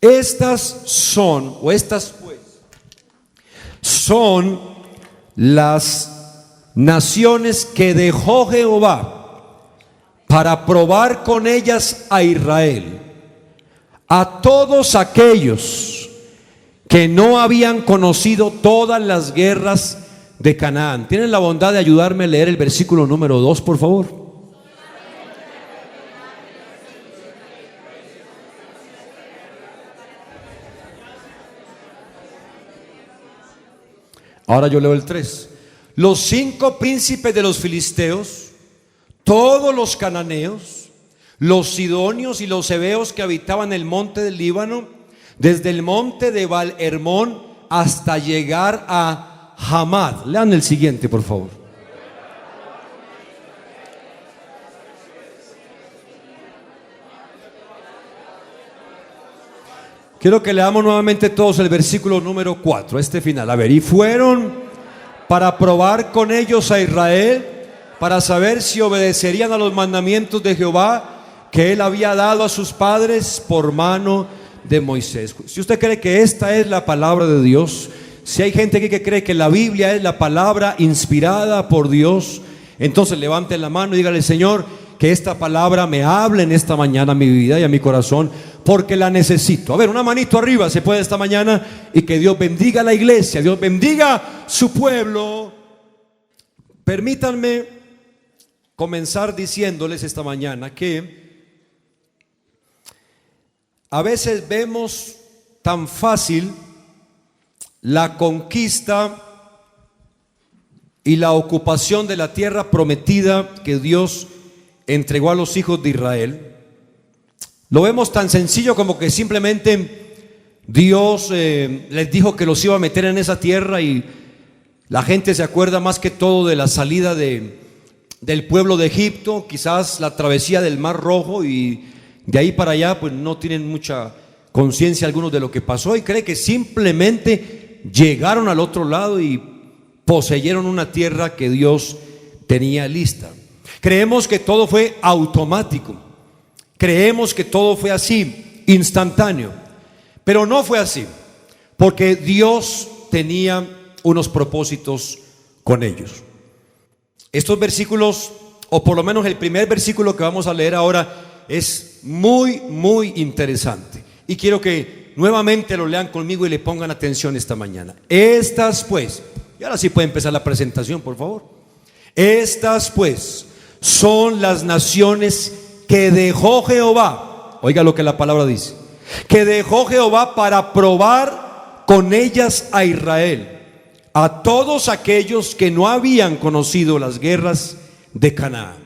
Estas pues son las naciones que dejó Jehová para probar con ellas a Israel, a todos aquellos que no habían conocido todas las guerras de Canaán. ¿Tienen la bondad de ayudarme a leer el versículo número 2, por favor? Ahora yo leo el 3. Los 5 príncipes de los filisteos, todos los cananeos, los sidonios y los heveos que habitaban el monte del Líbano, desde el monte de Baal-Hermón hasta llegar a Hamad. Lean el siguiente, por favor. Quiero que leamos nuevamente todos el versículo número 4, este final. A ver, y fueron para probar con ellos a Israel, para saber si obedecerían a los mandamientos de Jehová que él había dado a sus padres por mano de Moisés. Si usted cree que esta es la palabra de Dios, si hay gente aquí que cree que la Biblia es la palabra inspirada por Dios, entonces levante la mano y dígale: Señor, que esta palabra me hable en esta mañana a mi vida y a mi corazón, porque la necesito. A ver, una manito arriba se puede esta mañana, y que Dios bendiga a la iglesia, Dios bendiga su pueblo. Permítanme comenzar diciéndoles esta mañana que a veces vemos tan fácil la conquista y la ocupación de la tierra prometida que Dios entregó a los hijos de Israel. Lo vemos tan sencillo como que simplemente Dios les dijo que los iba a meter en esa tierra, y la gente se acuerda más que todo de la salida del pueblo de Egipto, quizás la travesía del Mar Rojo, y de ahí para allá pues no tienen mucha conciencia algunos de lo que pasó, y cree que simplemente llegaron al otro lado y poseyeron una tierra que Dios tenía lista. Creemos que todo fue automático, creemos que todo fue así, instantáneo, pero no fue así, porque Dios tenía unos propósitos con ellos. Estos versículos, o por lo menos el primer versículo que vamos a leer ahora, es muy, muy interesante, y quiero que nuevamente lo lean conmigo y le pongan atención esta mañana. Estas pues, y ahora sí puede empezar la presentación, por favor. Estas pues son las naciones que dejó Jehová. Oiga lo que la palabra dice: que dejó Jehová para probar con ellas a Israel, a todos aquellos que no habían conocido las guerras de Canaán.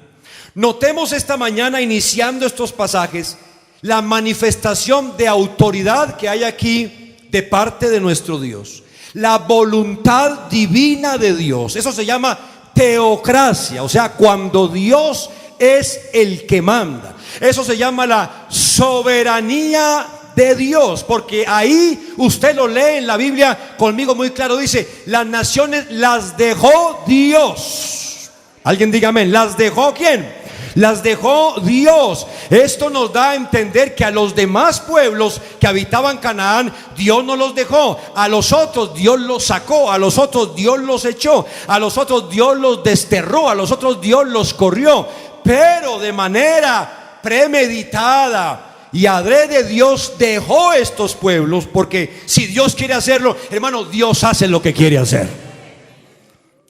Notemos esta mañana, iniciando estos pasajes, la manifestación de autoridad que hay aquí de parte de nuestro Dios, la voluntad divina de Dios. Eso se llama teocracia, o sea, cuando Dios es el que manda. Eso se llama la soberanía de Dios, porque ahí usted lo lee en la Biblia conmigo muy claro, dice: las naciones las dejó Dios. Alguien diga amén. ¿Las dejó quién? Las dejó Dios. Esto nos da a entender que a los demás pueblos que habitaban Canaán, Dios no los dejó. A los otros Dios los sacó, a los otros Dios los echó, a los otros Dios los desterró, a los otros Dios los corrió. Pero de manera premeditada y adrede Dios dejó estos pueblos, porque si Dios quiere hacerlo, hermano, Dios hace lo que quiere hacer.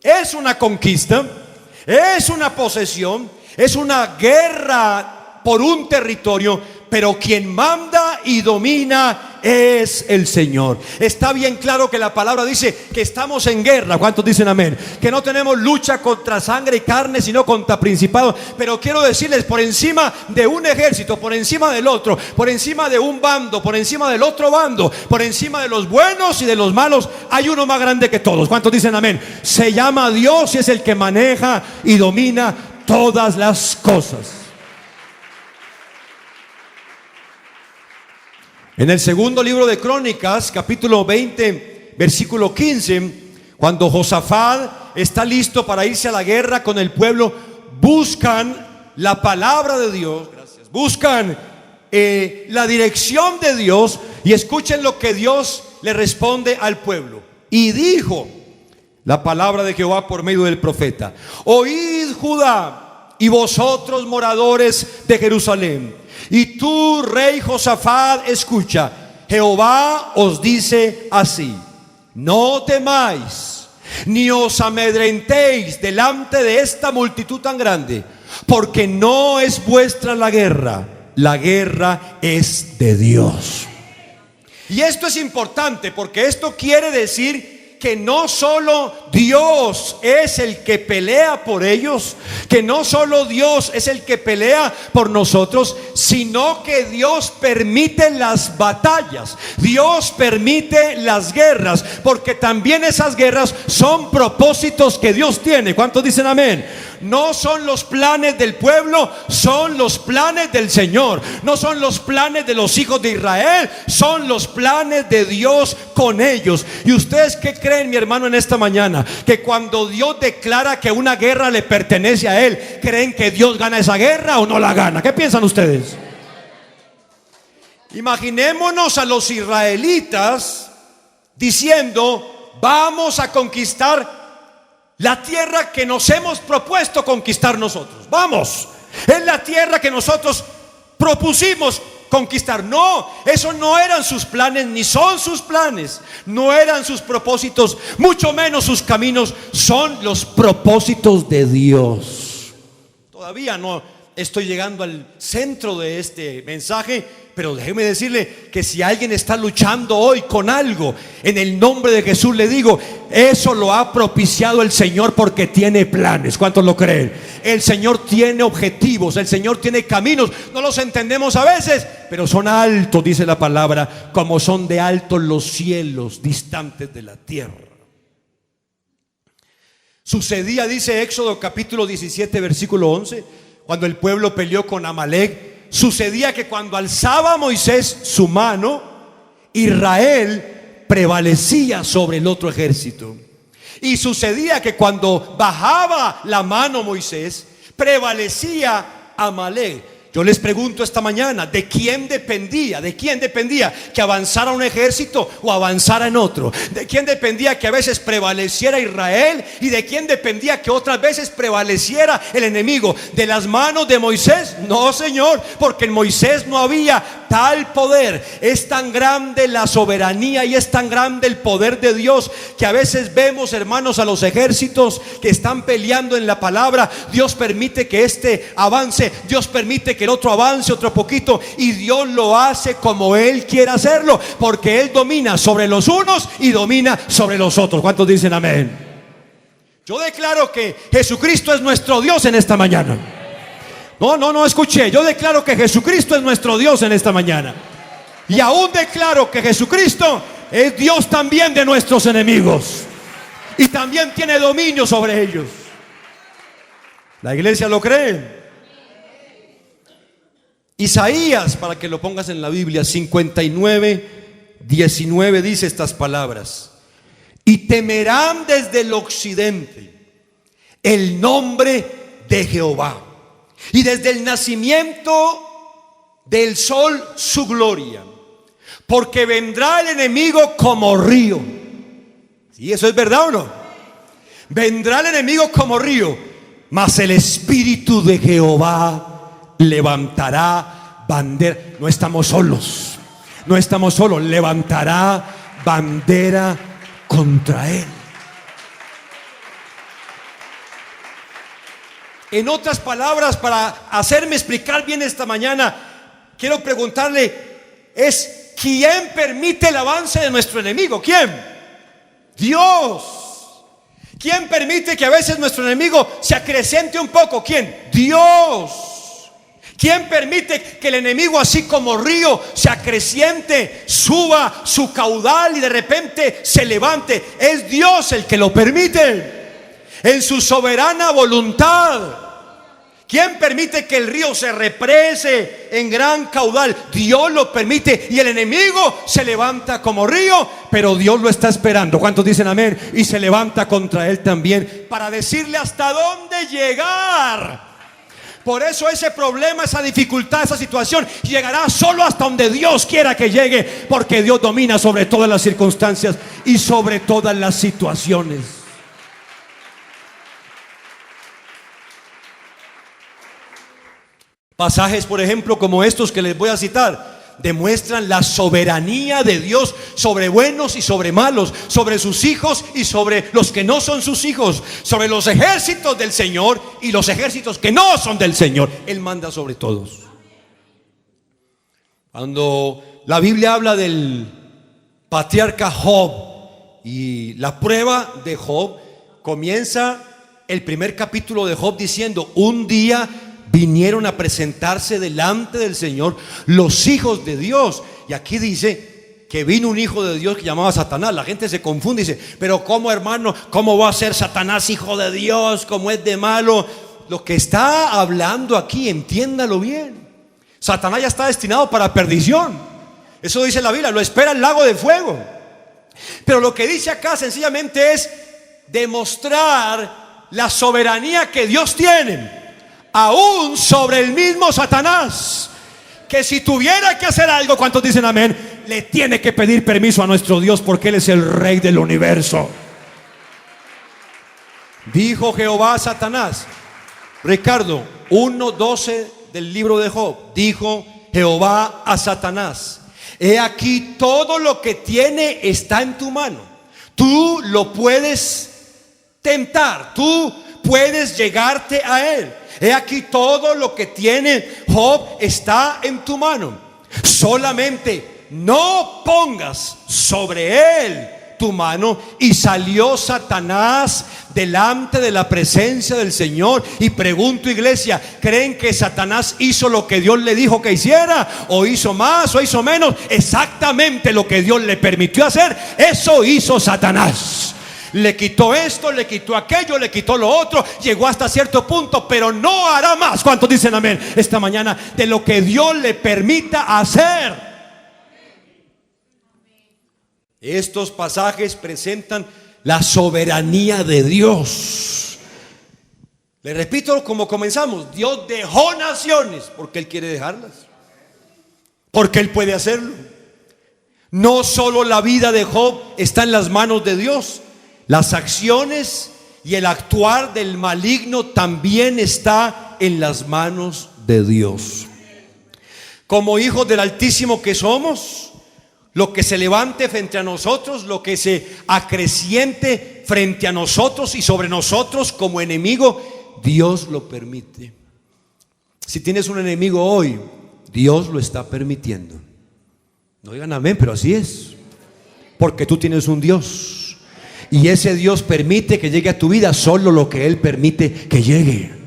Es una conquista, es una posesión, es una guerra por un territorio, pero quien manda y domina es el Señor. Está bien claro que la palabra dice que estamos en guerra. ¿Cuántos dicen amén? Que no tenemos lucha contra sangre y carne, sino contra principados. Pero quiero decirles, por encima de un ejército, por encima del otro, por encima de un bando, por encima del otro bando, por encima de los buenos y de los malos, hay uno más grande que todos. ¿Cuántos dicen amén? Se llama Dios, y es el que maneja y domina todas las cosas. En el segundo libro de Crónicas, capítulo 20, versículo 15, cuando Josafat está listo para irse a la guerra con el pueblo, buscan la palabra de Dios, buscan la dirección de Dios, Y escuchen lo que Dios le responde al pueblo. Y dijo la palabra de Jehová por medio del profeta: oíd, Judá, y vosotros moradores de Jerusalén, y tú, rey Josafat, escucha. Jehová os dice así: no temáis, ni os amedrentéis delante de esta multitud tan grande, porque no es vuestra la guerra es de Dios. Y esto es importante, porque esto quiere decir que no solo Dios es el que pelea por ellos, que no solo Dios es el que pelea por nosotros, sino que Dios permite las batallas, Dios permite las guerras, porque también esas guerras son propósitos que Dios tiene. ¿Cuántos dicen amén? No son los planes del pueblo, son los planes del Señor. No son los planes de los hijos de Israel, son los planes de Dios con ellos. ¿Y ustedes qué creen, mi hermano, en esta mañana? Que cuando Dios declara que una guerra le pertenece a Él, ¿creen que Dios gana esa guerra o no la gana? ¿Qué piensan ustedes? Imaginémonos a los israelitas diciendo: vamos a conquistar la tierra que nos hemos propuesto conquistar nosotros. Vamos, es la tierra que nosotros propusimos conquistar. No, esos no eran sus planes, ni son sus planes, no eran sus propósitos, mucho menos sus caminos. Son los propósitos de Dios. Todavía no estoy llegando al centro de este mensaje, pero déjeme decirle que si alguien está luchando hoy con algo, en el nombre de Jesús le digo: eso lo ha propiciado el Señor, porque tiene planes. ¿Cuántos lo creen? El Señor tiene objetivos, el Señor tiene caminos. No los entendemos a veces, pero son altos, dice la palabra, como son de altos los cielos, distantes de la tierra. Sucedía, dice Éxodo capítulo 17 versículo 11, cuando el pueblo peleó con Amalek, sucedía que cuando alzaba Moisés su mano, Israel prevalecía sobre el otro ejército. Y sucedía que cuando bajaba la mano Moisés, prevalecía Amalek. Yo les pregunto esta mañana: ¿de quién dependía? ¿De quién dependía que avanzara un ejército o avanzara en otro? ¿De quién dependía que a veces prevaleciera Israel? ¿Y de quién dependía que otras veces prevaleciera el enemigo? ¿De las manos de Moisés? No, Señor, porque en Moisés no había tal poder. Es tan grande la soberanía y es tan grande el poder de Dios, que a veces vemos, hermanos, a los ejércitos que están peleando en la palabra. Dios permite que este avance, Dios permite que el otro avance otro poquito, y Dios lo hace como Él quiere hacerlo, porque Él domina sobre los unos y domina sobre los otros. ¿Cuántos dicen amén? Yo declaro que Jesucristo es nuestro Dios en esta mañana. No escuché. Yo declaro que Jesucristo es nuestro Dios en esta mañana. Y aún declaro que Jesucristo es Dios también de nuestros enemigos, y también tiene dominio sobre ellos. ¿La iglesia lo cree? Isaías, para que lo pongas en la Biblia, 59:19 dice estas palabras: y temerán desde el occidente el nombre de Jehová, y desde el nacimiento del sol su gloria, porque vendrá el enemigo como río. ¿Y eso es verdad o no? Vendrá el enemigo como río, mas el Espíritu de Jehová levantará bandera. No estamos solos, no estamos solos. Levantará bandera contra él. En otras palabras, para hacerme explicar bien esta mañana, quiero preguntarle: es ¿quién permite el avance de nuestro enemigo? ¿Quién? Dios. ¿Quién permite que a veces nuestro enemigo se acreciente un poco? ¿Quién? Dios. ¿Quién permite que el enemigo, así como río, se acreciente, suba su caudal y de repente se levante? Es Dios el que lo permite, en su soberana voluntad. ¿Quién permite que el río se represe en gran caudal? Dios lo permite, y el enemigo se levanta como río, pero Dios lo está esperando. ¿Cuántos dicen amén? Y se levanta contra él también, para decirle hasta dónde llegar. Por eso ese problema, esa dificultad, esa situación llegará solo hasta donde Dios quiera que llegue, porque Dios domina sobre todas las circunstancias y sobre todas las situaciones. Pasajes, por ejemplo, como estos que les voy a citar, demuestran la soberanía de Dios sobre buenos y sobre malos, sobre sus hijos y sobre los que no son sus hijos, sobre los ejércitos del Señor y los ejércitos que no son del Señor. Él manda sobre todos. Cuando la Biblia habla del patriarca Job y la prueba de Job, comienza el primer capítulo de Job diciendo: un día vinieron a presentarse delante del Señor los hijos de Dios. Y aquí dice que vino un hijo de Dios que llamaba Satanás. La gente se confunde y dice: pero ¿cómo, hermano? ¿Cómo va a ser Satanás hijo de Dios? ¿Cómo es de malo? Lo que está hablando aquí, entiéndalo bien. Satanás ya está destinado para perdición. Eso dice la Biblia, lo espera el lago de fuego. Pero lo que dice acá sencillamente es demostrar la soberanía que Dios tiene aún sobre el mismo Satanás, que si tuviera que hacer algo, ¿cuántos dicen amén? Le tiene que pedir permiso a nuestro Dios, porque Él es el Rey del universo. Dijo Jehová a Satanás, Ricardo, 1:12 del libro de Job, dijo Jehová a Satanás: he aquí todo lo que tiene está en tu mano, tú lo puedes tentar, tú puedes llegarte a él. He aquí todo lo que tiene Job está en tu mano. Solamente no pongas sobre él tu mano. Y salió Satanás delante de la presencia del Señor. Y pregunto, iglesia, ¿creen que Satanás hizo lo que Dios le dijo que hiciera? ¿O hizo más o hizo menos? Exactamente lo que Dios le permitió hacer, eso hizo Satanás. Le quitó esto, le quitó aquello, le quitó lo otro, llegó hasta cierto punto, pero no hará más. ¿Cuántos dicen amén esta mañana? De lo que Dios le permita hacer. Estos pasajes presentan la soberanía de Dios. Le repito como comenzamos: Dios dejó naciones porque Él quiere dejarlas, porque Él puede hacerlo. No solo la vida de Job está en las manos de Dios, las acciones y el actuar del maligno también está en las manos de Dios. Como hijos del Altísimo que somos, lo que se levante frente a nosotros, lo que se acreciente frente a nosotros y sobre nosotros como enemigo, Dios lo permite. Si tienes un enemigo hoy, Dios lo está permitiendo. No digan amén, pero así es. Porque tú tienes un Dios, y ese Dios permite que llegue a tu vida solo lo que Él permite que llegue.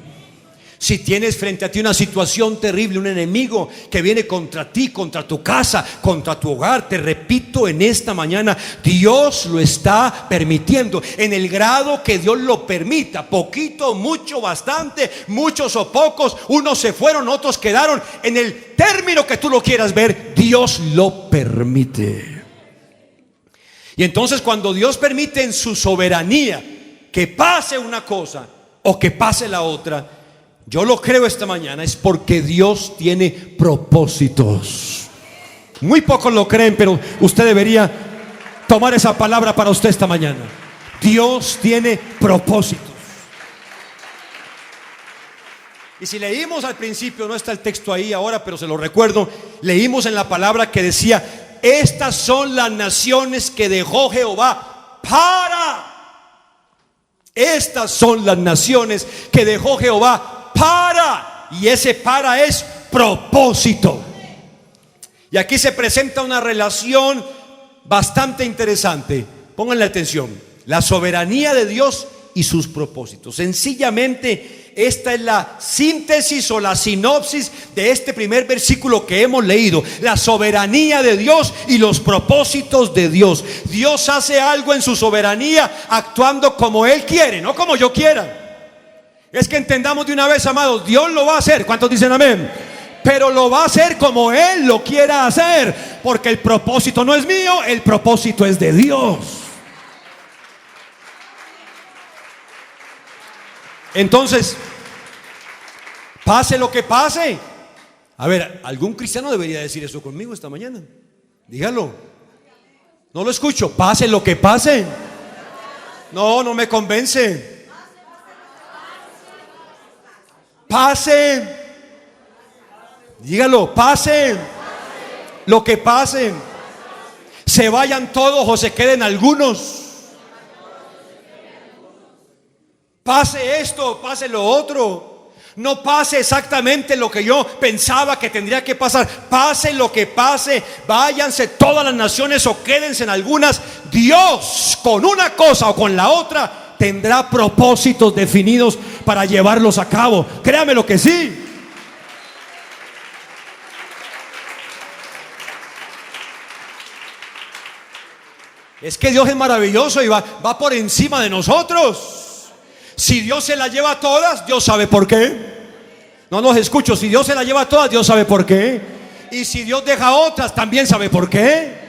Si tienes frente a ti una situación terrible, un enemigo que viene contra ti, contra tu casa, contra tu hogar, te repito en esta mañana, Dios lo está permitiendo en el grado que Dios lo permita. Poquito, mucho, bastante, muchos o pocos, unos se fueron, otros quedaron. En el término que tú lo quieras ver, Dios lo permite. Y entonces cuando Dios permite en su soberanía que pase una cosa o que pase la otra, yo lo creo esta mañana, es porque Dios tiene propósitos. Muy pocos lo creen, pero usted debería tomar esa palabra para usted esta mañana. Dios tiene propósitos. Y si leímos al principio, no está el texto ahí ahora, pero se lo recuerdo, leímos en la palabra que decía: estas son las naciones que dejó Jehová para. Estas son las naciones que dejó Jehová para. Y ese para es propósito. Y aquí se presenta una relación bastante interesante. Pónganle atención: la soberanía de Dios y sus propósitos. Sencillamente, esta es la síntesis o la sinopsis de este primer versículo que hemos leído. La soberanía de Dios y los propósitos de Dios. Dios hace algo en su soberanía actuando como Él quiere, no como yo quiera. Es que entendamos de una vez, amados, Dios lo va a hacer. ¿Cuántos dicen amén? Pero lo va a hacer como Él lo quiera hacer, porque el propósito no es mío, el propósito es de Dios. Entonces, Pase lo que pase. A ver, algún cristiano debería decir eso conmigo esta mañana. Dígalo. No lo escucho. Pase lo que pase. No, no me convence. Pase. Dígalo, pase. Lo que pase. Se vayan todos o se queden algunos. Pase esto, pase lo otro. No pase exactamente lo que yo pensaba que tendría que pasar. Pase lo que pase. Váyanse todas las naciones o quédense en algunas. Dios, con una cosa o con la otra, tendrá propósitos definidos para llevarlos a cabo. Créame lo que sí. Es que Dios es maravilloso y va por encima de nosotros. Si Dios se la lleva a todas, Dios sabe por qué. No los escucho. Si Dios se la lleva a todas, Dios sabe por qué. Y si Dios deja a otras, también sabe por qué.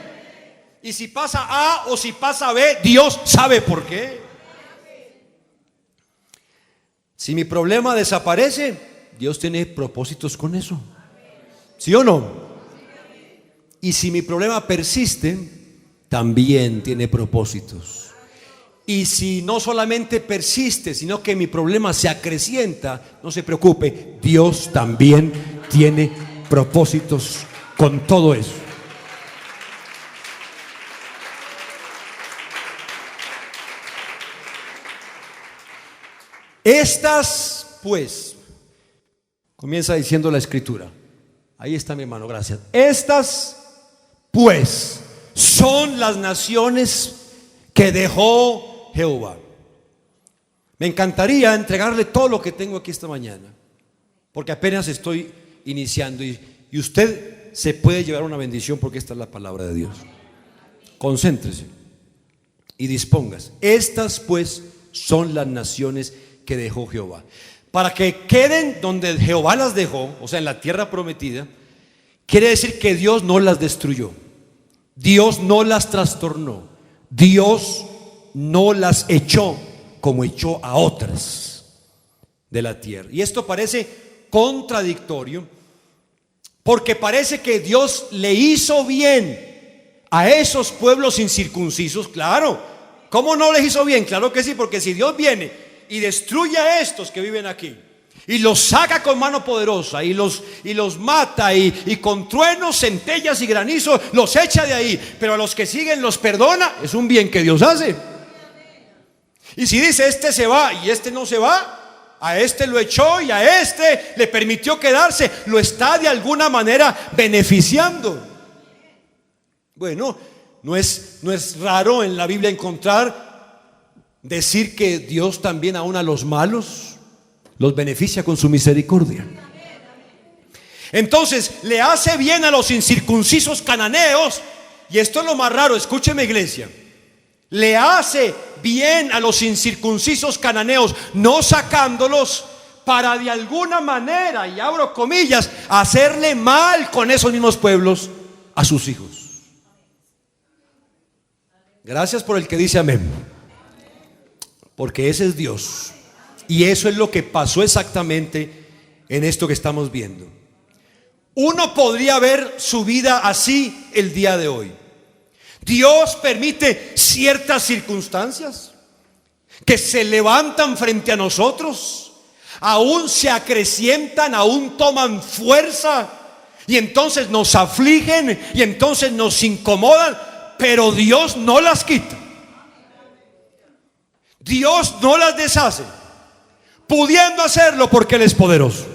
Y si pasa A o si pasa B, Dios sabe por qué. Si mi problema desaparece, Dios tiene propósitos con eso. ¿Sí o no? Y si mi problema persiste, también tiene propósitos. Y si no solamente persiste, sino que mi problema se acrecienta, no se preocupe, Dios también tiene propósitos con todo eso. Estas, pues, comienza diciendo la escritura. Ahí está mi hermano, gracias. Estas, pues, son las naciones que dejó Jehová. Me encantaría entregarle todo lo que tengo aquí esta mañana, porque apenas estoy iniciando y usted se puede llevar una bendición, porque esta es la palabra de Dios. Concéntrese y dispóngase. Estas pues son las naciones que dejó Jehová, para que queden donde Jehová las dejó, o sea, en la tierra prometida. Quiere decir que Dios no las destruyó, Dios no las trastornó, Dios no las echó como echó a otras de la tierra. Y esto parece contradictorio, porque parece que Dios le hizo bien a esos pueblos incircuncisos. Claro, ¿cómo no les hizo bien? Claro que sí, porque si Dios viene y destruye a estos que viven aquí y los saca con mano poderosa y los mata y con truenos, centellas y granizo los echa de ahí, pero a los que siguen los perdona, es un bien que Dios hace. Y si dice este se va y este no se va, a este lo echó y a este le permitió quedarse, lo está de alguna manera beneficiando. Bueno, no es raro en la Biblia encontrar decir que Dios también aún a los malos los beneficia con su misericordia. Entonces le hace bien a los incircuncisos cananeos. Y esto es lo más raro, escúcheme, iglesia. Le hace bien a los incircuncisos cananeos, no sacándolos para de alguna manera, y abro comillas, hacerle mal con esos mismos pueblos a sus hijos. Gracias por el que dice amén, porque ese es Dios. Y eso es lo que pasó exactamente en esto que estamos viendo. Uno podría ver su vida así el día de hoy. Dios permite ciertas circunstancias que se levantan frente a nosotros, aún se acrecientan, aún toman fuerza, y entonces nos afligen y entonces nos incomodan, pero Dios no las quita. Dios no las deshace, pudiendo hacerlo porque Él es poderoso.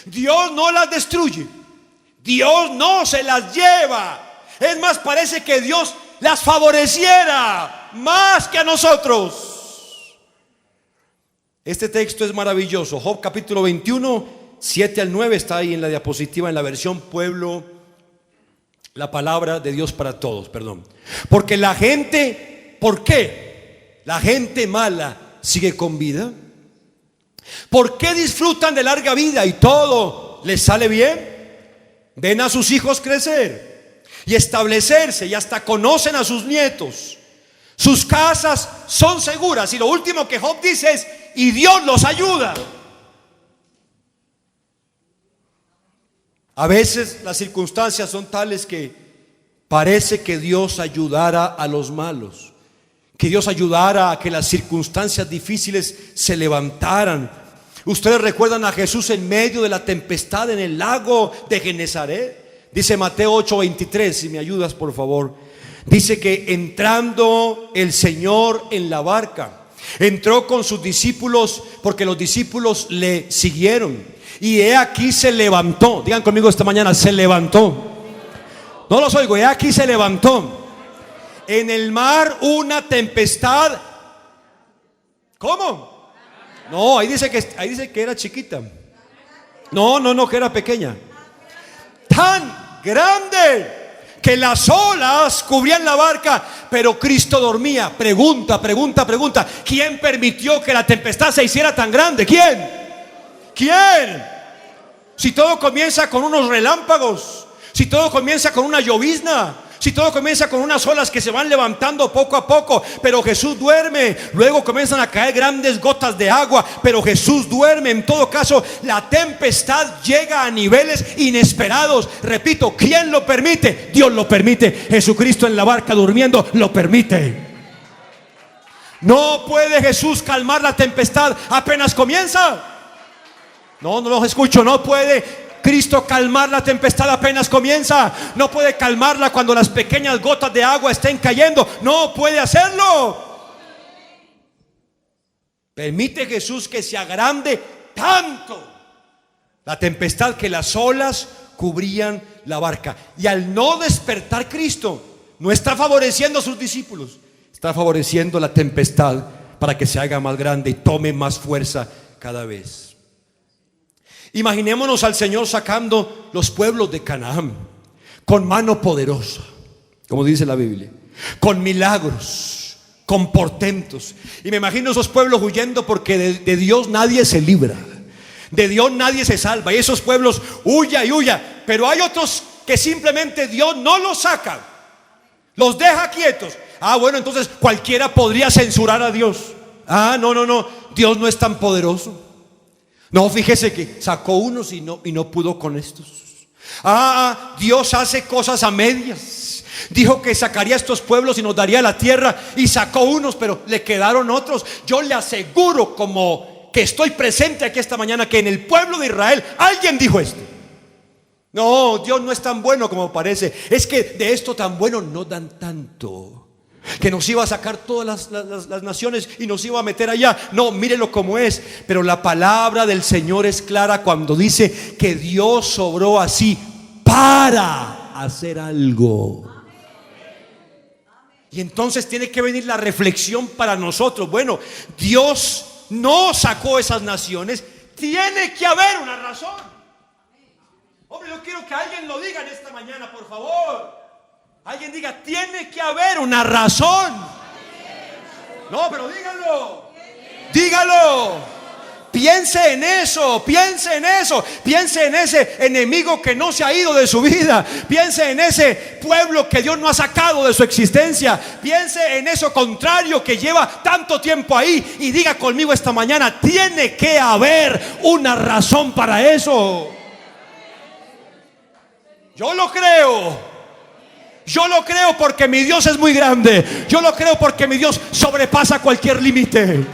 Dios no las destruye, Dios no se las lleva. Es más, parece que Dios las favoreciera más que a nosotros. Este texto es maravilloso. Job capítulo 21, 7 al 9 está ahí en la diapositiva, en la versión pueblo, la palabra de Dios para todos, perdón. Porque la gente, ¿por qué? La gente mala sigue con vida. ¿Por qué disfrutan de larga vida y todo les sale bien? Ven a sus hijos crecer y establecerse, y hasta conocen a sus nietos. Sus casas son seguras, y lo último que Job dice es: y Dios los ayuda. A veces las circunstancias son tales que parece que Dios ayudara a los malos, que Dios ayudara a que las circunstancias difíciles se levantaran. Ustedes recuerdan a Jesús en medio de la tempestad en el lago de Genesaret. Dice Mateo 8:23, si me ayudas por favor. Dice que entrando el Señor en la barca, entró con sus discípulos, porque los discípulos le siguieron, y he aquí se levantó. Digan conmigo esta mañana: se levantó. No los oigo. He aquí se levantó en el mar una tempestad. ¿Cómo? No, ahí dice que era chiquita. No, que era pequeña. Tan grande que las olas cubrían la barca, pero Cristo dormía. Pregunta: ¿quién permitió que la tempestad se hiciera tan grande? ¿Quién? Si todo comienza con unos relámpagos, si todo comienza con una llovizna, si todo comienza con unas olas que se van levantando poco a poco, pero Jesús duerme. Luego comienzan a caer grandes gotas de agua, pero Jesús duerme. En todo caso, la tempestad llega a niveles inesperados. Repito, ¿quién lo permite? Dios lo permite. Jesucristo en la barca durmiendo lo permite. No puede Jesús calmar la tempestad apenas comienza. No los escucho. No puede Cristo calmar la tempestad apenas comienza. No puede calmarla cuando las pequeñas gotas de agua estén cayendo. No puede hacerlo. Permite Jesús que se agrande tanto la tempestad que las olas cubrían la barca. Y al no despertar Cristo, no está favoreciendo a sus discípulos, está favoreciendo la tempestad para que se haga más grande y tome más fuerza cada vez. Imaginémonos al Señor sacando los pueblos de Canaán con mano poderosa, como dice la Biblia, con milagros, con portentos. Y me imagino esos pueblos huyendo, porque de Dios nadie se libra, de Dios nadie se salva. Y esos pueblos huya y huya. Pero hay otros que simplemente Dios no los saca, los deja quietos. Bueno, entonces cualquiera podría censurar a Dios. No, Dios no es tan poderoso. No, fíjese que sacó unos y no pudo con estos. Dios hace cosas a medias. Dijo que sacaría a estos pueblos y nos daría la tierra, y sacó unos, pero le quedaron otros. Yo le aseguro, como que estoy presente aquí esta mañana, que en el pueblo de Israel alguien dijo esto: no, Dios no es tan bueno como parece. Es que de esto tan bueno no dan tanto, que nos iba a sacar todas las naciones y nos iba a meter allá. No, mírelo como es. Pero la palabra del Señor es clara cuando dice que Dios obró así para hacer algo. Y entonces tiene que venir la reflexión para nosotros. Bueno, Dios no sacó esas naciones, tiene que haber una razón. Hombre, yo quiero que alguien lo diga en esta mañana, por favor. Alguien diga: tiene que haber una razón. No, pero dígalo. Piense en eso. Piense en ese enemigo que no se ha ido de su vida. Piense en ese pueblo que Dios no ha sacado de su existencia. Piense en eso contrario que lleva tanto tiempo ahí, y diga conmigo esta mañana: tiene que haber una razón para eso. Yo lo creo porque mi Dios es muy grande. Yo lo creo porque mi Dios sobrepasa cualquier límite.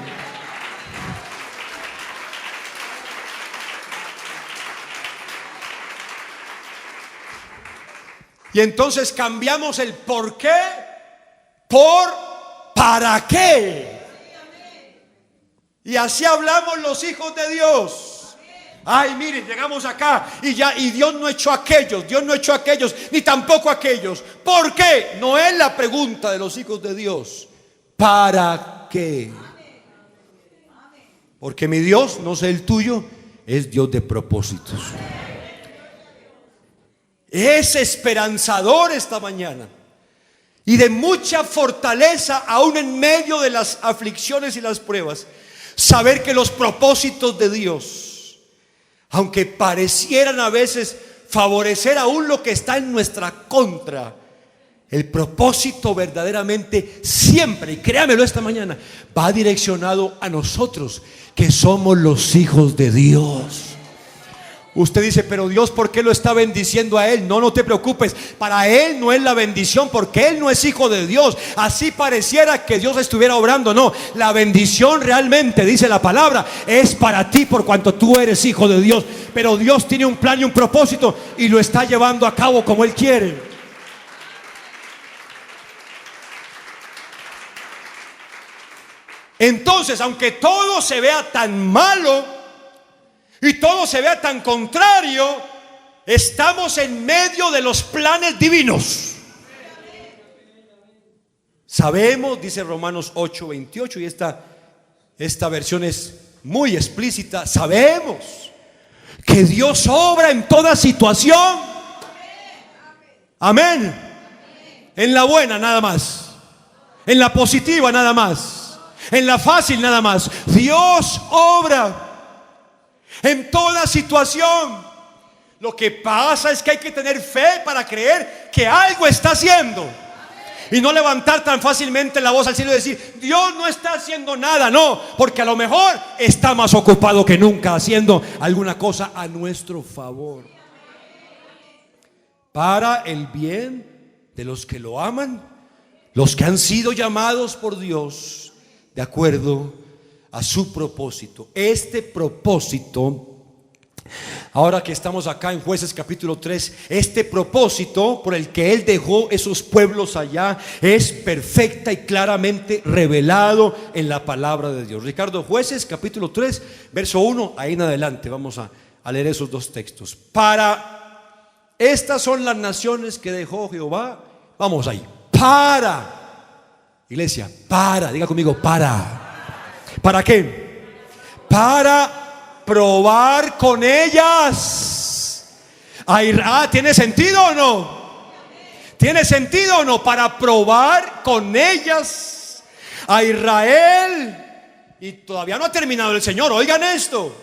Y entonces cambiamos el por qué por para qué. Y así hablamos los hijos de Dios. Miren, llegamos acá y Dios no echó a aquellos, ni tampoco a aquellos. ¿Por qué? No es la pregunta de los hijos de Dios. ¿Para qué? Porque mi Dios, no sé el tuyo, es Dios de propósitos. Es esperanzador esta mañana y de mucha fortaleza, aún en medio de las aflicciones y las pruebas, saber que los propósitos de Dios, aunque parecieran a veces favorecer aún lo que está en nuestra contra, el propósito verdaderamente siempre, y créamelo esta mañana, va direccionado a nosotros que somos los hijos de Dios. Usted dice, pero Dios, ¿por qué lo está bendiciendo a él? No, no te preocupes, para él no es la bendición, porque él no es hijo de Dios. Así pareciera que Dios estuviera obrando. No, la bendición realmente, dice la palabra, es para ti por cuanto tú eres hijo de Dios. Pero Dios tiene un plan y un propósito y lo está llevando a cabo como él quiere. Entonces, aunque todo se vea tan malo y todo se vea tan contrario, estamos en medio de los planes divinos. Sabemos, dice Romanos 8:28, y esta versión es muy explícita. Sabemos que Dios obra en toda situación. Amén. En la buena nada más, en la positiva nada más, en la fácil nada más. Dios obra en toda situación. Lo que pasa es que hay que tener fe para creer que algo está haciendo. Y no levantar tan fácilmente la voz al cielo y decir, Dios no está haciendo nada. No, porque a lo mejor está más ocupado que nunca haciendo alguna cosa a nuestro favor, para el bien de los que lo aman, los que han sido llamados por Dios de acuerdo a su propósito. Este propósito, ahora que estamos acá en Jueces capítulo 3, este propósito por el que Él dejó esos pueblos allá es perfecta y claramente revelado en la palabra de Dios. Ricardo, Jueces capítulo 3, verso 1, ahí en adelante vamos a leer esos dos textos. Estas son las naciones que dejó Jehová. Vamos ahí. Iglesia, diga conmigo, ¿para qué? Para probar con ellas. ¿Tiene sentido o no? ¿Tiene sentido o no? Para probar con ellas a Israel. Y todavía no ha terminado el Señor. Oigan esto: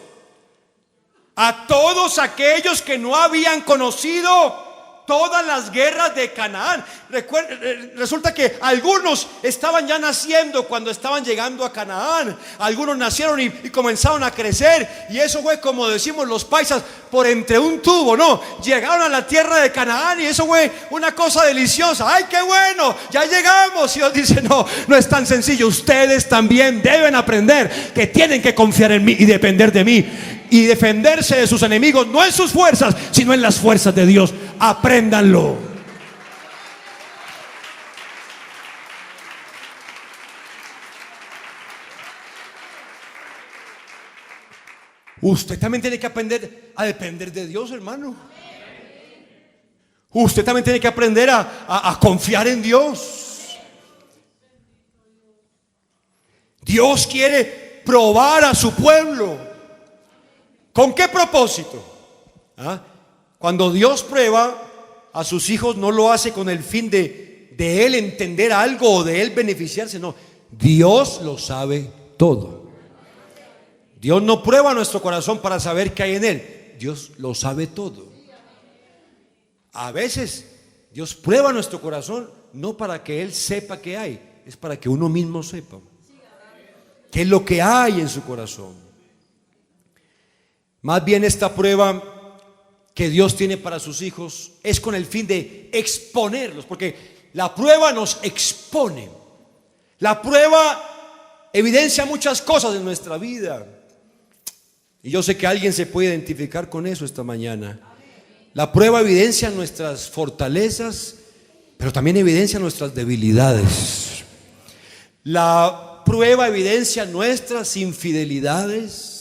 a todos aquellos que no habían conocido todas las guerras de Canaán. Resulta que algunos estaban ya naciendo cuando estaban llegando a Canaán. Algunos nacieron y comenzaron a crecer. Y eso fue, como decimos los paisas, por entre un tubo, ¿no? Llegaron a la tierra de Canaán y eso fue una cosa deliciosa. ¡Ay, qué bueno! Ya llegamos. Y Dios dice, no es tan sencillo. Ustedes también deben aprender que tienen que confiar en mí y depender de mí. Y defenderse de sus enemigos, no en sus fuerzas, sino en las fuerzas de Dios. Apréndanlo. Usted también tiene que aprender a depender de Dios, hermano. Usted también tiene que aprender a confiar en Dios. Dios quiere probar a su pueblo. ¿Con qué propósito? Cuando Dios prueba a sus hijos, no lo hace con el fin de él entender algo o de él beneficiarse. No, Dios lo sabe todo. Dios no prueba nuestro corazón para saber qué hay en él. Dios lo sabe todo. A veces Dios prueba nuestro corazón no para que él sepa qué hay, es para que uno mismo sepa qué es lo que hay en su corazón. Más bien, esta prueba que Dios tiene para sus hijos es con el fin de exponerlos, porque la prueba nos expone. La prueba evidencia muchas cosas en nuestra vida, y yo sé que alguien se puede identificar con eso esta mañana. La prueba evidencia nuestras fortalezas, pero también evidencia nuestras debilidades. La prueba evidencia nuestras infidelidades.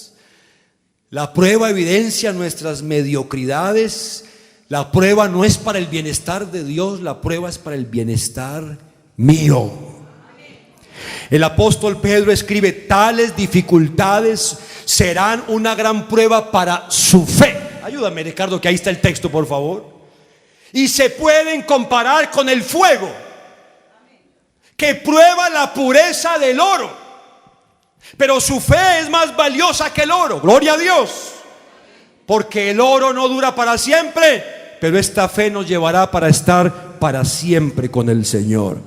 La prueba evidencia nuestras mediocridades. La prueba no es para el bienestar de Dios, la prueba es para el bienestar mío. El apóstol Pedro escribe: tales dificultades serán una gran prueba para su fe. Ayúdame, Ricardo, que ahí está el texto, por favor. Y se pueden comparar con el fuego que prueba la pureza del oro. Pero su fe es más valiosa que el oro. Gloria a Dios. Porque el oro no dura para siempre, pero esta fe nos llevará para estar para siempre con el Señor.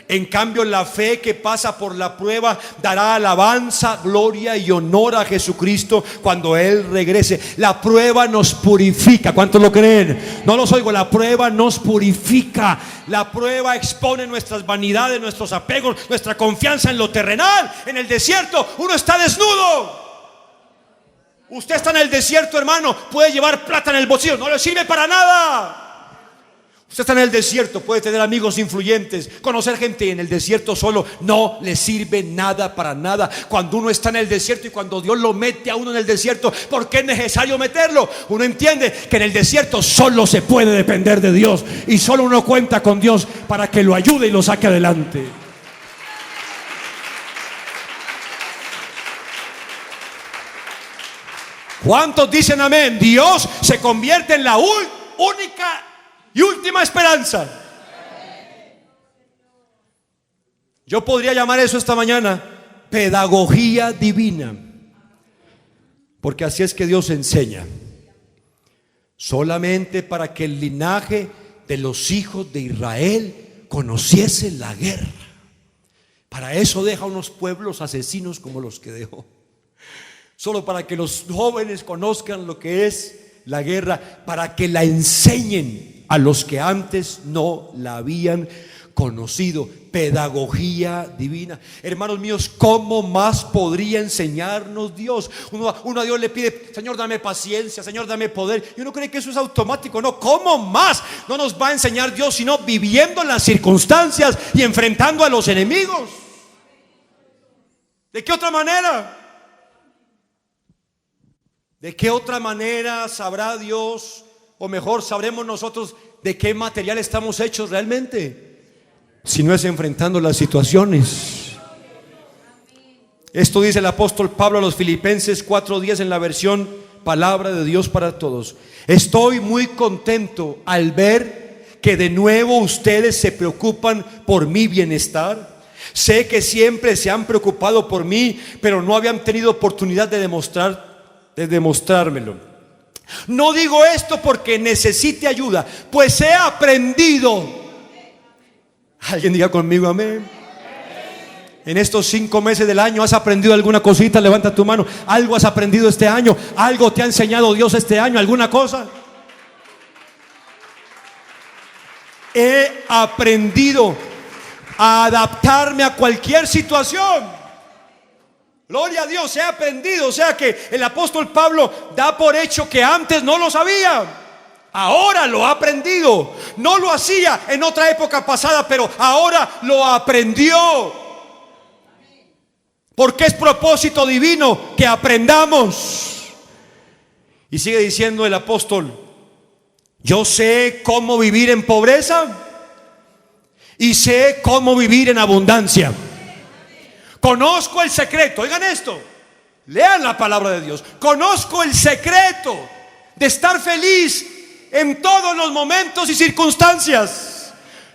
En cambio, la fe que pasa por la prueba dará alabanza, gloria y honor a Jesucristo cuando Él regrese. La prueba nos purifica. ¿Cuántos lo creen? No los oigo. La prueba nos purifica. La prueba expone nuestras vanidades, nuestros apegos, nuestra confianza en lo terrenal. En el desierto uno está desnudo. Usted está en el desierto, hermano, puede llevar plata en el bolsillo, no le sirve para nada. Usted está en el desierto, puede tener amigos influyentes, conocer gente en el desierto solo, no le sirve nada para nada. Cuando uno está en el desierto y cuando Dios lo mete a uno en el desierto, ¿por qué es necesario meterlo? Uno entiende que en el desierto solo se puede depender de Dios y solo uno cuenta con Dios para que lo ayude y lo saque adelante. ¿Cuántos dicen amén? Dios se convierte en la única y última esperanza. Yo podría llamar eso esta mañana pedagogía divina, porque así es que Dios enseña. Solamente para que el linaje de los hijos de Israel conociese la guerra. Para eso deja unos pueblos asesinos como los que dejó. Solo para que los jóvenes conozcan lo que es la guerra, para que la enseñen a los que antes no la habían conocido. Pedagogía divina. Hermanos míos, ¿cómo más podría enseñarnos Dios? Uno a Dios le pide: Señor, dame paciencia, Señor, dame poder. Y uno cree que eso es automático. No, ¿cómo más no nos va a enseñar Dios sino viviendo las circunstancias y enfrentando a los enemigos? ¿De qué otra manera? ¿De qué otra manera sabrá Dios, o mejor sabremos nosotros, de qué material estamos hechos realmente? Si no es enfrentando las situaciones. Esto dice el apóstol Pablo a los Filipenses 4:10 en la versión Palabra de Dios para Todos. Estoy muy contento al ver que de nuevo ustedes se preocupan por mi bienestar. Sé que siempre se han preocupado por mí, pero no habían tenido oportunidad de demostrármelo. No digo esto porque necesite ayuda, pues he aprendido. Alguien diga conmigo amén. En estos 5 meses del año, ¿has aprendido alguna cosita? Levanta tu mano. ¿Algo has aprendido este año? ¿Algo te ha enseñado Dios este año? ¿Alguna cosa? He aprendido a adaptarme a cualquier situación. Gloria a Dios, he aprendido. O sea que el apóstol Pablo da por hecho que antes no lo sabía. Ahora lo ha aprendido. No lo hacía en otra época pasada, pero ahora lo aprendió. Porque es propósito divino que aprendamos. Y sigue diciendo el apóstol: yo sé cómo vivir en pobreza y sé cómo vivir en abundancia. Conozco el secreto. Oigan esto, lean la palabra de Dios. Conozco el secreto de estar feliz en todos los momentos y circunstancias.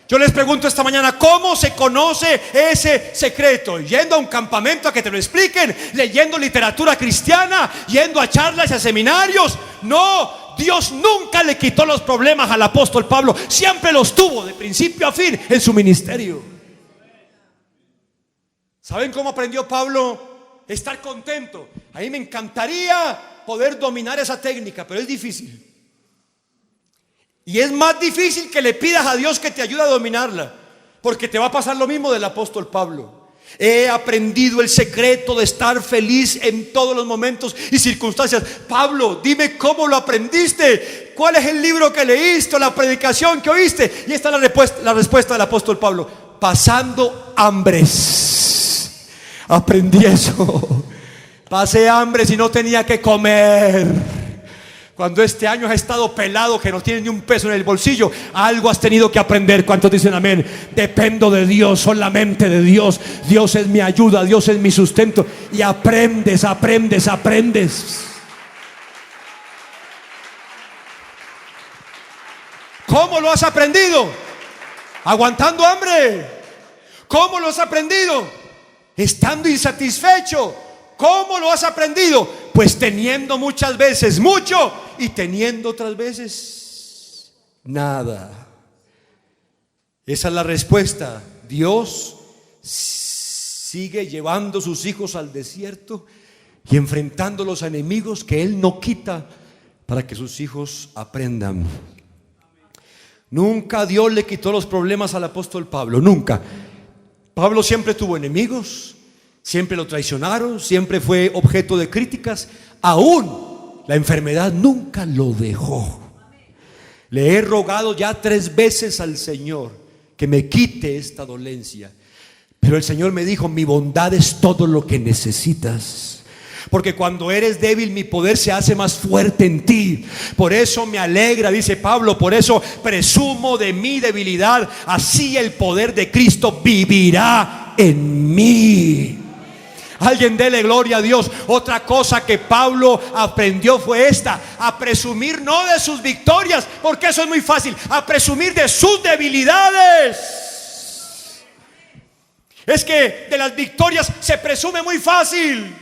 Yo les pregunto esta mañana: ¿cómo se conoce ese secreto? ¿Yendo a un campamento a que te lo expliquen? ¿Leyendo literatura cristiana? ¿Yendo a charlas y a seminarios? No, Dios nunca le quitó los problemas al apóstol Pablo. Siempre los tuvo de principio a fin en su ministerio. ¿Saben cómo aprendió Pablo? Estar contento. A mí me encantaría poder dominar esa técnica, pero es difícil. Y es más difícil que le pidas a Dios que te ayude a dominarla, porque te va a pasar lo mismo del apóstol Pablo. He aprendido el secreto de estar feliz en todos los momentos y circunstancias. Pablo, dime cómo lo aprendiste. ¿Cuál es el libro que leíste, la predicación que oíste? Y esta es la respuesta del apóstol Pablo: pasando hambres. Aprendí eso. Pasé hambre si no tenía que comer. Cuando este año has estado pelado, que no tienes ni un peso en el bolsillo, algo has tenido que aprender. ¿Cuántos dicen amén? Dependo de Dios, solamente de Dios. Dios es mi ayuda, Dios es mi sustento. Y aprendes. ¿Cómo lo has aprendido? Aguantando hambre. ¿Cómo lo has aprendido? Estando insatisfecho. ¿Cómo lo has aprendido? Pues teniendo muchas veces mucho y teniendo otras veces nada. Esa es la respuesta Dios sigue llevando sus hijos al desierto y enfrentando los enemigos que Él no quita para que sus hijos aprendan. Nunca Dios le quitó los problemas al apóstol Pablo, nunca. Pablo siempre tuvo enemigos, siempre lo traicionaron, siempre fue objeto de críticas. Aún la enfermedad nunca lo dejó. Le he rogado ya 3 veces al Señor que me quite esta dolencia, pero el Señor me dijo: mi bondad es todo lo que necesitas. Porque cuando eres débil, mi poder se hace más fuerte en ti. Por eso me alegra, dice Pablo, por eso presumo de mi debilidad, así el poder de Cristo vivirá en mí. Alguien dele gloria a Dios. Otra cosa que Pablo aprendió fue esta: a presumir no de sus victorias, porque eso es muy fácil, a presumir de sus debilidades. Es que de las victorias se presume muy fácil.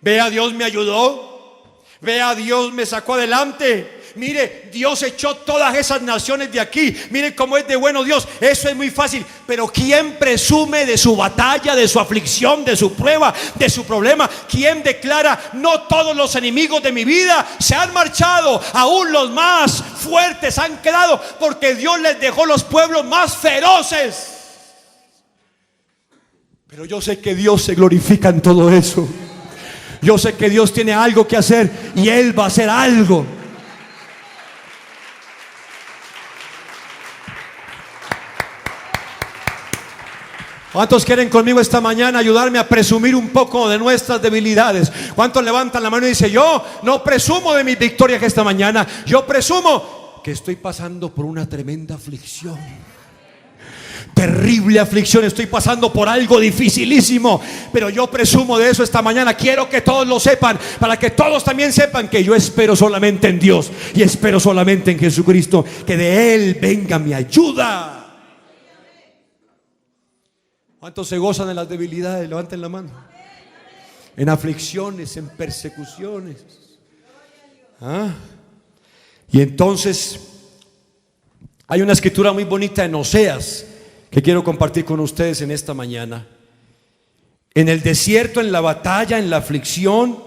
Vea, Dios me ayudó. Vea, Dios me sacó adelante. Mire, Dios echó todas esas naciones de aquí. Mire cómo es de bueno Dios. Eso es muy fácil. Pero ¿quién presume de su batalla, de su aflicción, de su prueba, de su problema? ¿Quién declara: no todos los enemigos de mi vida se han marchado, aún los más fuertes han quedado, porque Dios les dejó los pueblos más feroces? Pero yo sé que Dios se glorifica en todo eso. Yo sé que Dios tiene algo que hacer y Él va a hacer algo. ¿Cuántos quieren conmigo esta mañana ayudarme a presumir un poco de nuestras debilidades? ¿Cuántos levantan la mano y dicen: yo no presumo de mis victorias esta mañana, yo presumo que estoy pasando por una tremenda aflicción? Terrible aflicción, estoy pasando por algo dificilísimo, pero yo presumo de eso esta mañana. Quiero que todos lo sepan, para que todos también sepan que yo espero solamente en Dios y espero solamente en Jesucristo, que de Él venga mi ayuda. ¿Cuántos se gozan de las debilidades? Levanten la mano. En aflicciones, en persecuciones. Y entonces hay una escritura muy bonita en Oseas que quiero compartir con ustedes en esta mañana. En el desierto, en la batalla, en la aflicción,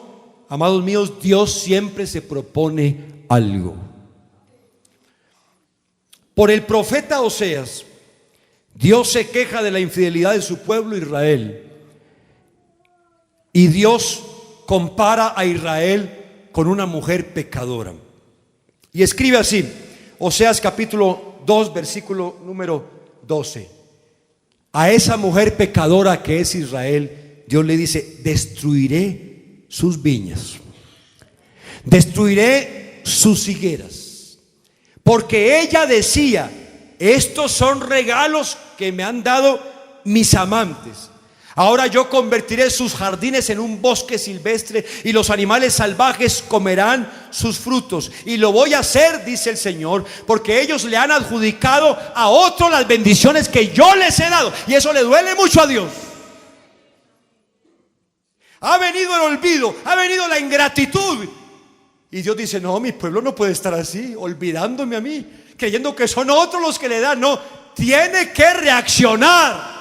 amados míos, Dios siempre se propone algo. Por el profeta Oseas, Dios se queja de la infidelidad de su pueblo Israel, y Dios compara a Israel con una mujer pecadora. Y escribe así, Oseas capítulo 2, versículo número 12. A esa mujer pecadora que es Israel, Dios le dice: destruiré sus viñas, destruiré sus higueras, porque ella decía: estos son regalos que me han dado mis amantes. Ahora yo convertiré sus jardines en un bosque silvestre, y los animales salvajes comerán sus frutos. Y lo voy a hacer, dice el Señor, porque ellos le han adjudicado a otro las bendiciones que yo les he dado. Y eso le duele mucho a Dios. Ha venido el olvido, ha venido la ingratitud. Y Dios dice: no, mi pueblo no puede estar así, olvidándome a mí, creyendo que son otros los que le dan. No, tiene que reaccionar.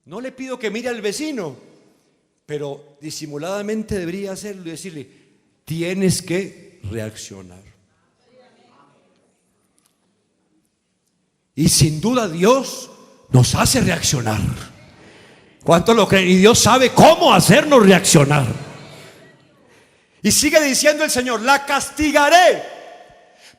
No le pido que mire al vecino, pero disimuladamente debería hacerlo y decirle: tienes que reaccionar. Y sin duda Dios nos hace reaccionar. ¿Cuántos lo creen? Y Dios sabe cómo hacernos reaccionar. Y sigue diciendo el Señor: la castigaré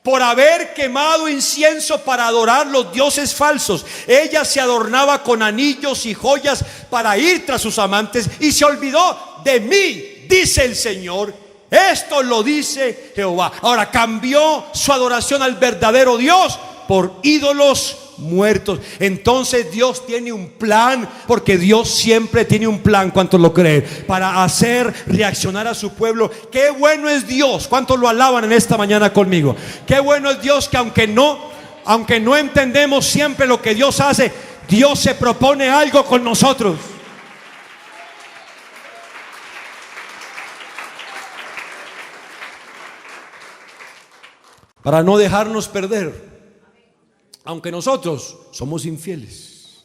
por haber quemado incienso para adorar los dioses falsos. Ella se adornaba con anillos y joyas para ir tras sus amantes, y se olvidó de mí, dice el Señor. Esto lo dice Jehová. Ahora cambió su adoración al verdadero Dios por ídolos muertos. Entonces Dios tiene un plan, porque Dios siempre tiene un plan, ¿cuántos lo creen? Para hacer reaccionar a su pueblo. Qué bueno es Dios. ¿Cuántos lo alaban en esta mañana conmigo? Qué bueno es Dios, que aunque no entendemos siempre lo que Dios hace, Dios se propone algo con nosotros. Para no dejarnos perder. aunque nosotros somos infieles,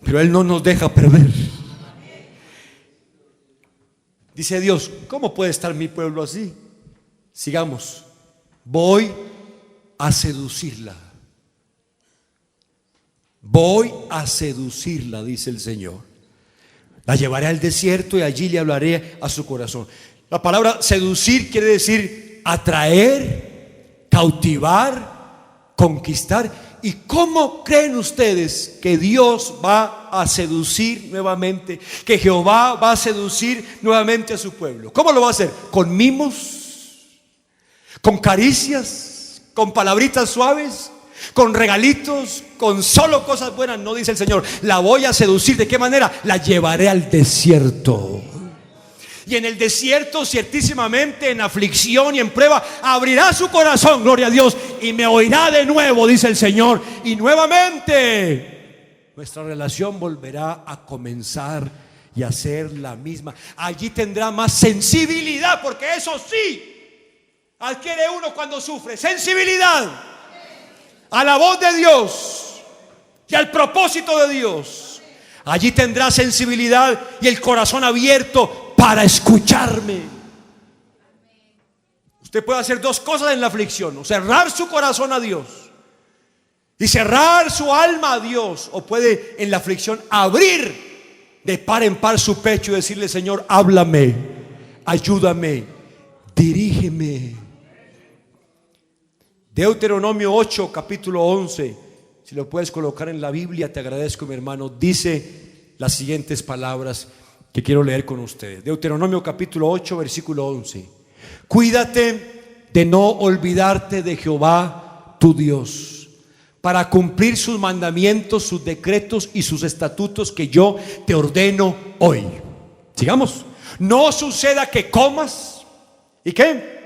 pero Él no nos deja perder. Dice Dios: ¿cómo puede estar mi pueblo así? Sigamos. Voy a seducirla. Voy a seducirla, dice el Señor. La llevaré al desierto y allí le hablaré a su corazón. La palabra seducir quiere decir atraer, cautivar, conquistar. ¿Y cómo creen ustedes que Dios va a seducir nuevamente, que Jehová va a seducir nuevamente a su pueblo? ¿Cómo lo va a hacer? ¿Con mimos? ¿Con caricias? ¿Con palabritas suaves? ¿Con regalitos? ¿Con solo cosas buenas? No, dice el Señor. La voy a seducir. ¿De qué manera? La llevaré al desierto. Y en el desierto, ciertísimamente, en aflicción y en prueba, abrirá su corazón, gloria a Dios, y me oirá de nuevo, dice el Señor. Y nuevamente nuestra relación volverá a comenzar y a ser la misma. Allí tendrá más sensibilidad, porque eso sí adquiere uno cuando sufre, sensibilidad a la voz de Dios y al propósito de Dios. Allí tendrá sensibilidad y el corazón abierto para escucharme. Usted puede hacer dos cosas en la aflicción: o cerrar su corazón a Dios y cerrar su alma a Dios, o puede en la aflicción abrir de par en par su pecho y decirle: Señor, háblame, ayúdame, dirígeme. Deuteronomio 8, capítulo 11, si lo puedes colocar en la Biblia, te agradezco, mi hermano. Dice las siguientes palabras que quiero leer con ustedes. Deuteronomio capítulo 8, versículo 11. Cuídate de no olvidarte de Jehová tu Dios, para cumplir sus mandamientos, sus decretos y sus estatutos que yo te ordeno hoy. Sigamos. No suceda que comas y ¿qué?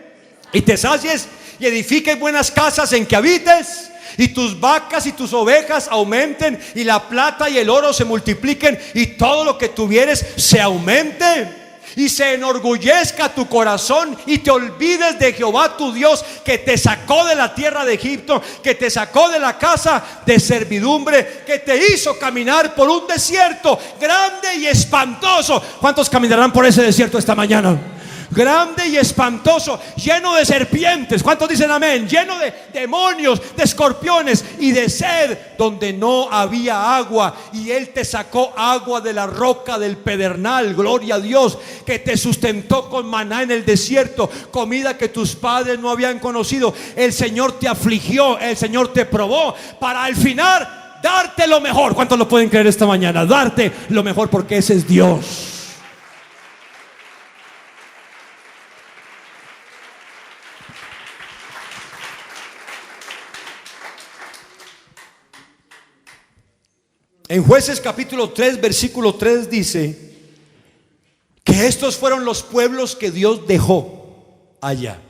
Y te sacies y edifiques buenas casas en que habites, y tus vacas y tus ovejas aumenten, y la plata y el oro se multipliquen, y todo lo que tuvieres se aumente, y se enorgullezca tu corazón, y te olvides de Jehová tu Dios, que te sacó de la tierra de Egipto, que te sacó de la casa de servidumbre, que te hizo caminar por un desierto grande y espantoso. ¿Cuántos caminarán por ese desierto esta mañana? Grande y espantoso, lleno de serpientes. ¿Cuántos dicen amén? Lleno de demonios, de escorpiones y de sed, donde no había agua, y Él te sacó agua de la roca del pedernal. Gloria a Dios, que te sustentó con maná en el desierto, comida que tus padres no habían conocido. El Señor te afligió, el Señor te probó, para al final darte lo mejor. ¿Cuántos lo pueden creer esta mañana? Darte lo mejor, porque ese es Dios. En Jueces capítulo 3, versículo 3 dice que estos fueron los pueblos que Dios dejó allá.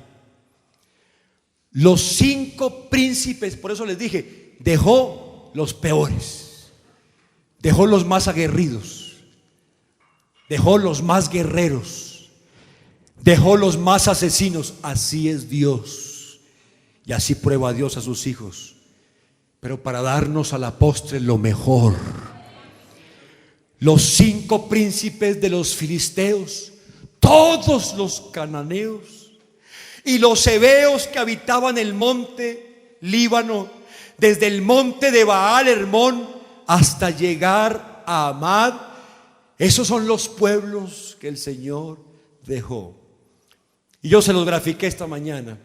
Los 5 príncipes, por eso les dije, dejó los peores, dejó los más aguerridos, dejó los más guerreros, dejó los más asesinos. Así es Dios, y así prueba Dios a sus hijos, pero para darnos a la postre lo mejor. Los 5 príncipes de los filisteos, todos los cananeos y los heveos que habitaban el monte Líbano, desde el monte de Baal Hermón hasta llegar a Amad. Esos son los pueblos que el Señor dejó. Y yo se los grafiqué esta mañana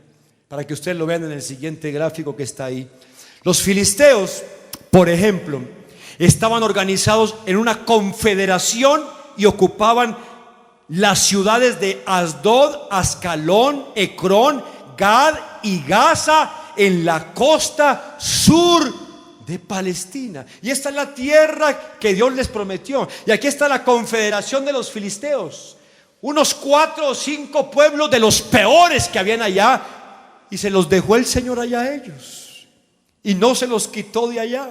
para que ustedes lo vean en el siguiente gráfico que está ahí. Los filisteos, por ejemplo, estaban organizados en una confederación y ocupaban las ciudades de Asdod, Ascalón, Ecrón, Gad y Gaza en la costa sur de Palestina. Y esta es la tierra que Dios les prometió. Y aquí está la confederación de los filisteos, unos 4 o 5 pueblos de los peores que habían allá, y se los dejó el Señor allá a ellos. Y no se los quitó de allá.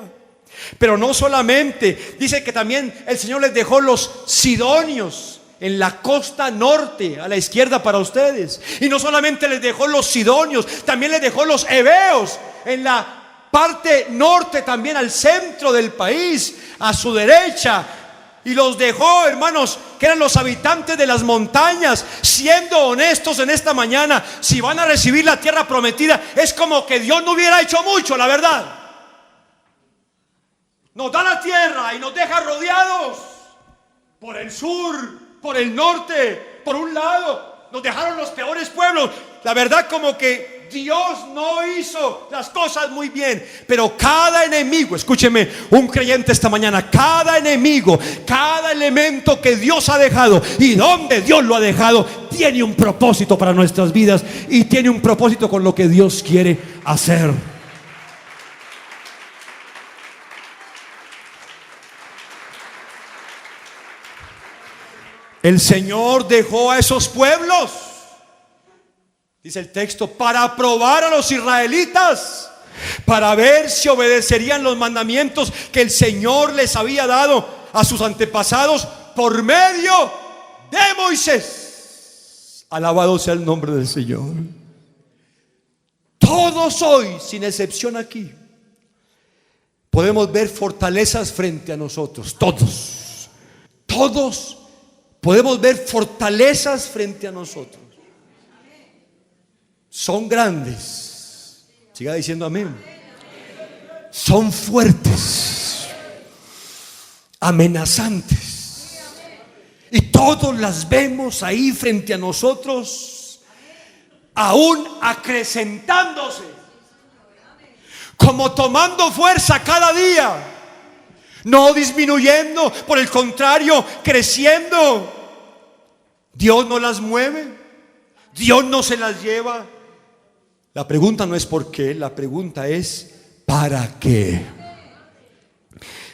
Pero no solamente, dice que también el Señor les dejó los sidonios en la costa norte, a la izquierda para ustedes. Y no solamente les dejó los sidonios, también les dejó los heveos en la parte norte también al centro del país, a su derecha. Y los dejó, hermanos, que eran los habitantes de las montañas. Siendo honestos en esta mañana, si van a recibir la tierra prometida, es como que Dios no hubiera hecho mucho, la verdad. Nos da la tierra y nos deja rodeados por el sur, por el norte, por un lado. Nos dejaron los peores pueblos. La verdad, como que Dios no hizo las cosas muy bien. Pero cada enemigo, escúcheme, un creyente esta mañana, cada enemigo, cada elemento que Dios ha dejado y donde Dios lo ha dejado, tiene un propósito para nuestras vidas y tiene un propósito con lo que Dios quiere hacer. El Señor dejó a esos pueblos, dice el texto, para probar a los israelitas, para ver si obedecerían los mandamientos que el Señor les había dado a sus antepasados por medio de Moisés. Alabado sea el nombre del Señor. Todos hoy, sin excepción aquí, podemos ver fortalezas frente a nosotros. Todos podemos ver fortalezas frente a nosotros. Son grandes. Siga diciendo amén. Son fuertes, amenazantes, y todos las vemos ahí frente a nosotros, aún acrecentándose, como tomando fuerza cada día, no disminuyendo, por el contrario, creciendo. Dios no las mueve, Dios no se las lleva. La pregunta no es por qué, la pregunta es ¿para qué?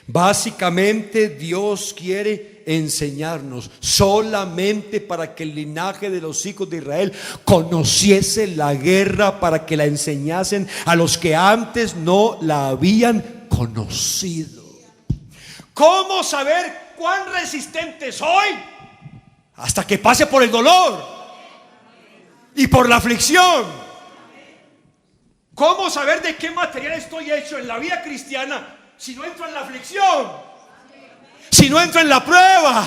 Básicamente Dios quiere enseñarnos solamente para que el linaje de los hijos de Israel conociese la guerra, para que la enseñasen a los que antes no la habían conocido. ¿Cómo saber cuán resistente soy? Hasta que pase por el dolor y por la aflicción. ¿Cómo saber de qué material estoy hecho en la vida cristiana si no entro en la aflicción? Si no entro en la prueba.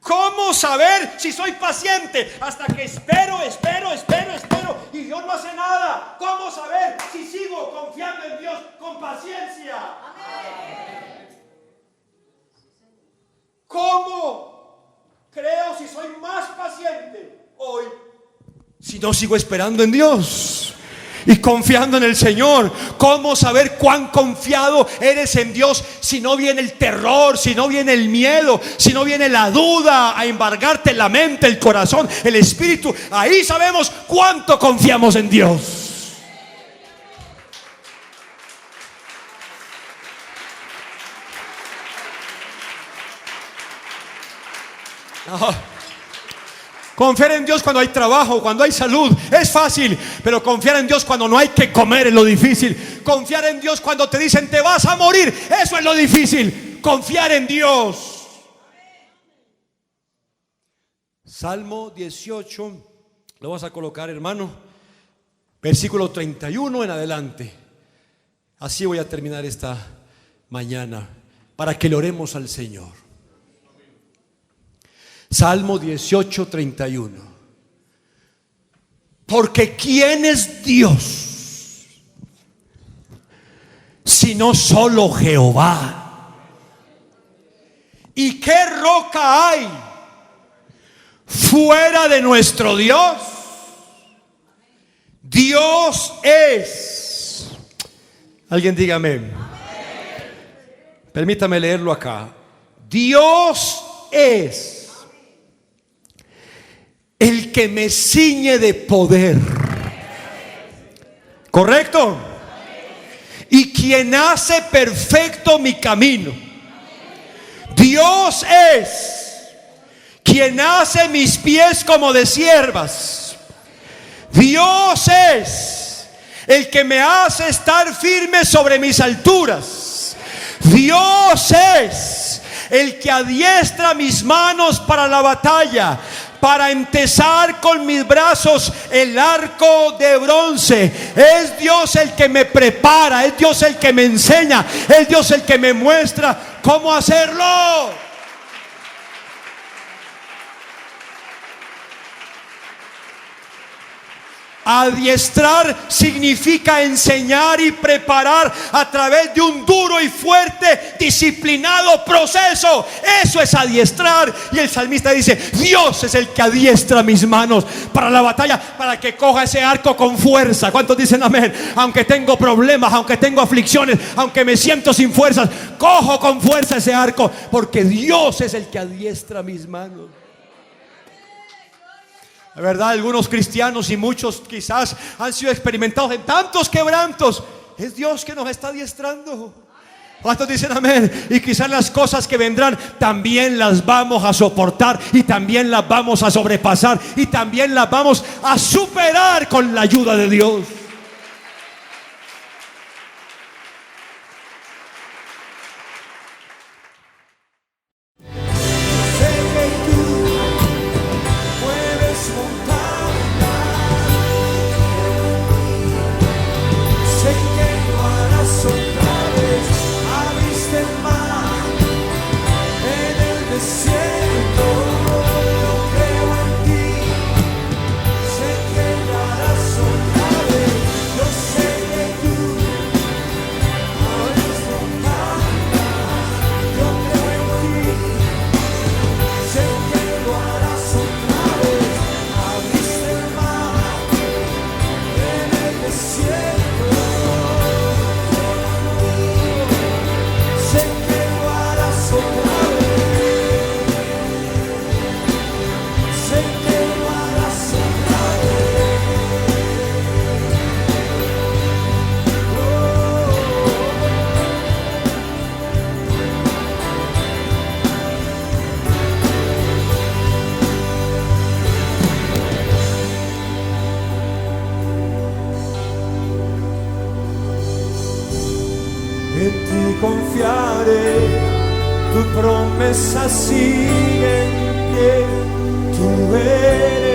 ¿Cómo saber si soy paciente? Hasta que espero y Dios no hace nada. ¿Cómo saber si sigo confiando en Dios con paciencia? ¿Cómo creo si soy más paciente hoy si no sigo esperando en Dios y confiando en el Señor? ¿Cómo saber cuán confiado eres en Dios si no viene el terror, si no viene el miedo, si no viene la duda a embargarte la mente, el corazón, el espíritu? Ahí sabemos cuánto confiamos en Dios. Confiar en Dios cuando hay trabajo, cuando hay salud, es fácil. Pero confiar en Dios cuando no hay que comer es lo difícil. Confiar en Dios cuando te dicen te vas a morir, eso es lo difícil. Confiar en Dios. Salmo 18, lo vas a colocar, hermano, versículo 31 en adelante. Así voy a terminar esta mañana, para que le oremos al Señor. Salmo 18, 31. Porque ¿quién es Dios sino solo Jehová? ¿Y qué roca hay fuera de nuestro Dios? Dios es. Alguien dígame. Permítame leerlo acá. Dios es el que me ciñe de poder. ¿Correcto? Y quien hace perfecto mi camino. Dios es quien hace mis pies como de ciervas. Dios es el que me hace estar firme sobre mis alturas. Dios es el que adiestra mis manos para la batalla, para empezar con mis brazos el arco de bronce. Es Dios el que me prepara, es Dios el que me enseña, es Dios el que me muestra cómo hacerlo. Adiestrar significa enseñar y preparar a través de un duro y fuerte, disciplinado proceso. Eso es adiestrar. Y el salmista dice: Dios es el que adiestra mis manos para la batalla, para que coja ese arco con fuerza. ¿Cuántos dicen amén? Aunque tengo problemas, aunque tengo aflicciones, aunque me siento sin fuerzas, cojo con fuerza ese arco, porque Dios es el que adiestra mis manos. La verdad, algunos cristianos y muchos quizás han sido experimentados en tantos quebrantos. Es Dios que nos está adiestrando. ¿Cuántos dicen amén? Y quizás las cosas que vendrán también las vamos a soportar, y también las vamos a sobrepasar, y también las vamos a superar con la ayuda de Dios. En ti confiaré, tu promesa sigue en pie, tú eres